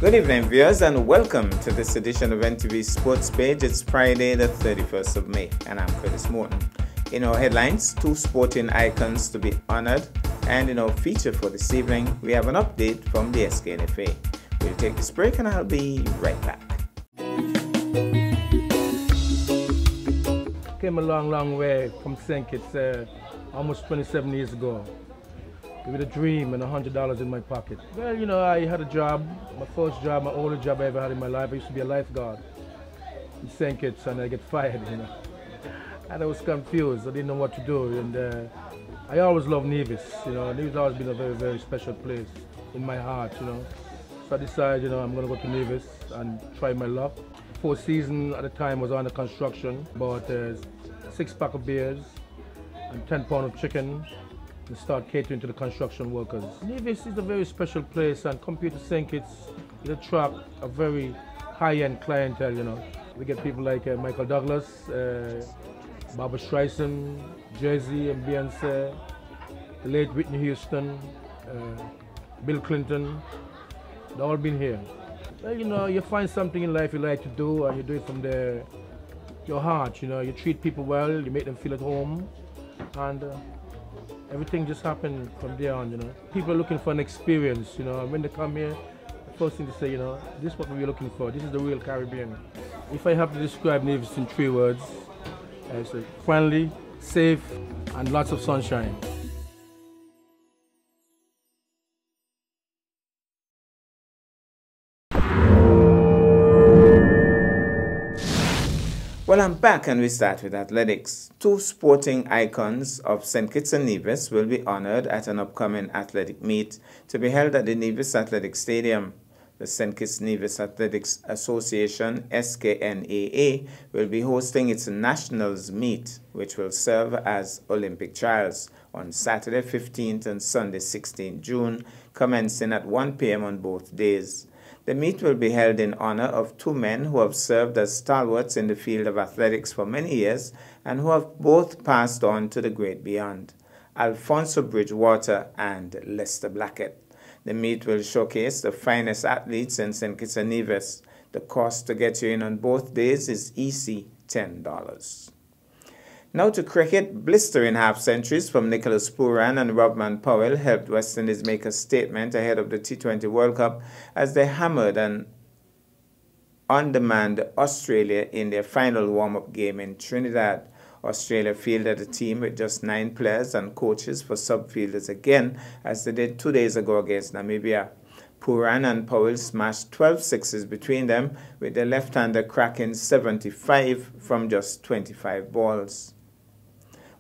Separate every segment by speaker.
Speaker 1: Good evening, viewers, and welcome to this edition of NTV Sports Page. It's Friday, the 31st of May, and I'm Curtis Morton. In our headlines, two sporting icons to be honored, and in our feature for this evening, we have an update from the SKNFA. We'll take this break, and I'll be right back.
Speaker 2: Came a long way from St. Kitts almost 27 years ago with a dream and $100 in my pocket. Well, you know, I had a job, my first job, my only job I ever had in my life. I used to be a lifeguard in St. Kitts, and I get fired, you know. And I was confused. I didn't know what to do. And I always loved Nevis, you know. Nevis has always been a very, very special place in my heart, you know. So I decided, you know, I'm going to go to Nevis and try my luck. Four Seasons at the time was under construction. Bought a 6-pack of beers and 10 pounds of chicken and start catering to the construction workers. Nevis is a very special place, and compared to St. Kitts, it attracts a very high-end clientele, you know. We get people like Michael Douglas, Barbara Streisand, Jay-Z and Beyonce, the late Whitney Houston, Bill Clinton. They've all been here. Well, you know, you find something in life you like to do, and you do it from your heart, you know. You treat people well, you make them feel at home, and everything just happened from there on, you know. People are looking for an experience, you know. When they come here, the first thing they say, you know, this is what we're looking for. This is the real Caribbean. If I have to describe Nevis in 3 words, it's friendly, safe, and lots of sunshine.
Speaker 1: Well, I'm back, and we start with athletics. Two sporting icons of St. Kitts and Nevis will be honored at an upcoming athletic meet to be held at the Nevis Athletic Stadium. The St. Kitts Nevis Athletics Association, SKNAA, will be hosting its Nationals meet, which will serve as Olympic trials on Saturday 15th and Sunday 16th June, commencing at 1 p.m. on both days. The meet will be held in honor of 2 men who have served as stalwarts in the field of athletics for many years and who have both passed on to the great beyond, Alfonso Bridgewater and Lester Blackett. The meet will showcase the finest athletes in St. Kitts and Nevis. The cost to get you in on both days is easy $10. Now to cricket. Blistering half-centuries from Nicholas Pooran and Robman Powell helped West Indies make a statement ahead of the T20 World Cup as they hammered an on-demand Australia in their final warm-up game in Trinidad. Australia fielded a team with just 9 players and coaches for sub-fielders again, as they did 2 days ago against Namibia. Pooran and Powell smashed 12 sixes between them, with the left-hander cracking 75 from just 25 balls,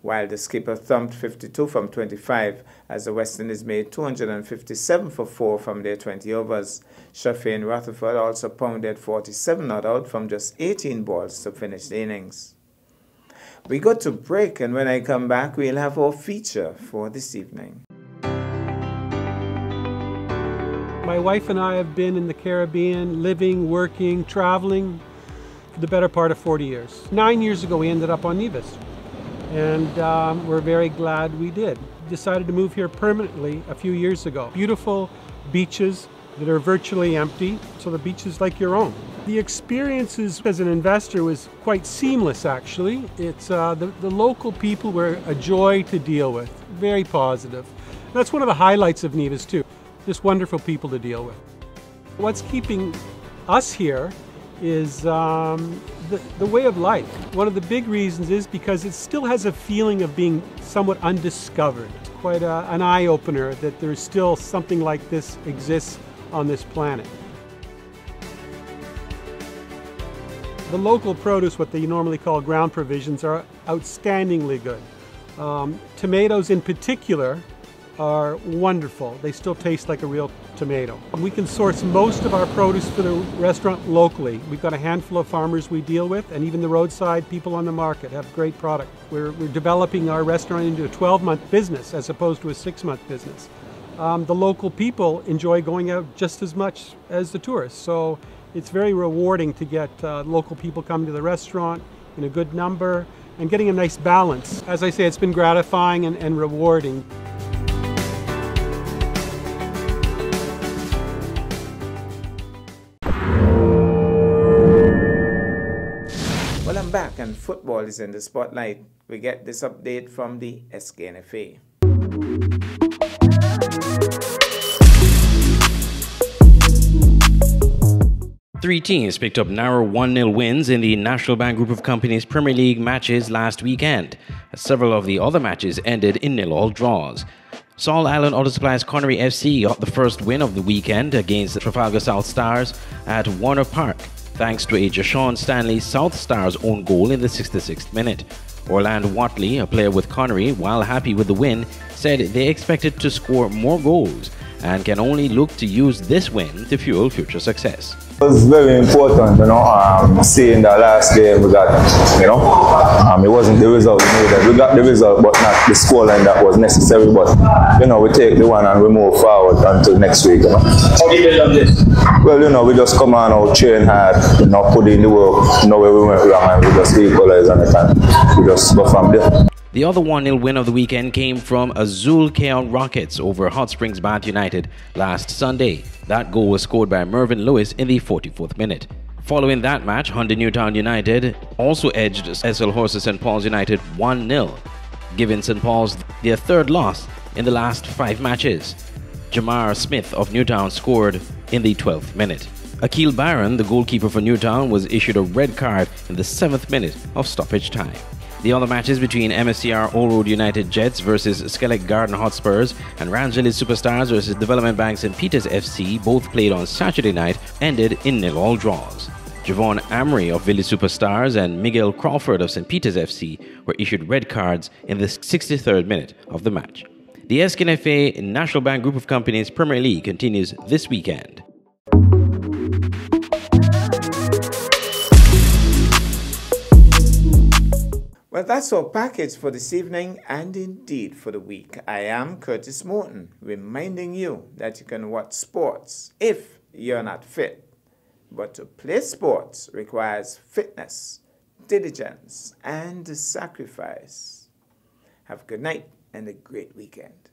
Speaker 1: while the skipper thumped 52 from 25 as the West Indies made 257 for 4 from their 20 overs. Shafane Rutherford also pounded 47 not out from just 18 balls to finish the innings. We go to break, and when I come back, we'll have our feature for this evening.
Speaker 3: My wife and I have been in the Caribbean, living, working, traveling for the better part of 40 years. 9 years ago, we ended up on Nevis, and we're very glad we did. Decided to move here permanently a few years ago. Beautiful beaches that are virtually empty, so the beach is like your own. The experiences as an investor was quite seamless, actually. It's the local people were a joy to deal with, very positive. That's one of the highlights of Nevis too, just wonderful people to deal with. What's keeping us here is the way of life. One of the big reasons is because it still has a feeling of being somewhat undiscovered. It's quite an eye-opener that there's still something like this exists on this planet. The local produce, what they normally call ground provisions, are outstandingly good. Tomatoes in particular are wonderful. They still taste like a real tomato. We can source most of our produce for the restaurant locally. We've got a handful of farmers we deal with, and even the roadside people on the market have great product. We're developing our restaurant into a 12-month business as opposed to a 6-month business. The local people enjoy going out just as much as the tourists, so it's very rewarding to get local people coming to the restaurant in a good number and getting a nice balance. As I say, it's been gratifying and rewarding.
Speaker 1: Welcome back, and football is in the spotlight. We get this update from the SKNFA.
Speaker 4: Three teams picked up narrow 1-0 wins in the National Bank Group of Companies Premier League matches last weekend. Several of the other matches ended in 0-0 draws. Saul Island Auto Supply's Connery FC got the first win of the weekend against the Trafalgar South Stars at Warner Park, thanks to a Jashawn Stanley South Stars own goal in the 66th minute. Orlando Watley, a player with Connery, while happy with the win, said they expected to score more goals and can only look to use this win to fuel future success.
Speaker 5: It was very important, seeing that last game we got, it wasn't the result we needed. We got the result, but not the scoreline that was necessary. But, we take the one and we move forward until next week.
Speaker 6: How do you build on this?
Speaker 5: Well, we just come on out, train hard, put in the work, know where we went wrong, and we just equalize on it, and we just go from there.
Speaker 4: The other 1-0 win of the weekend came from Azul Keon Rockets over Hot Springs Bath United last Sunday. That goal was scored by Mervyn Lewis in the 44th minute. Following that match, Hyundai Newtown United also edged SL Horses St. Paul's United 1-0, giving St. Paul's their third loss in the last 5 matches. Jamar Smith of Newtown scored in the 12th minute. Akil Byron, the goalkeeper for Newtown, was issued a red card in the 7th minute of stoppage time. The other matches between MSCR Old Road United Jets versus Skellig Garden Hotspurs and Rangeley Superstars versus Development Bank St. Peter's FC, both played on Saturday night, ended in 0-0 draws. Javon Amory of Village Superstars and Miguel Crawford of St. Peter's FC were issued red cards in the 63rd minute of the match. The SKNFA National Bank Group of Companies Premier League continues this weekend.
Speaker 1: Well, that's our package for this evening and indeed for the week. I am Curtis Morton, reminding you that you can watch sports if you're not fit. But to play sports requires fitness, diligence, and sacrifice. Have a good night and a great weekend.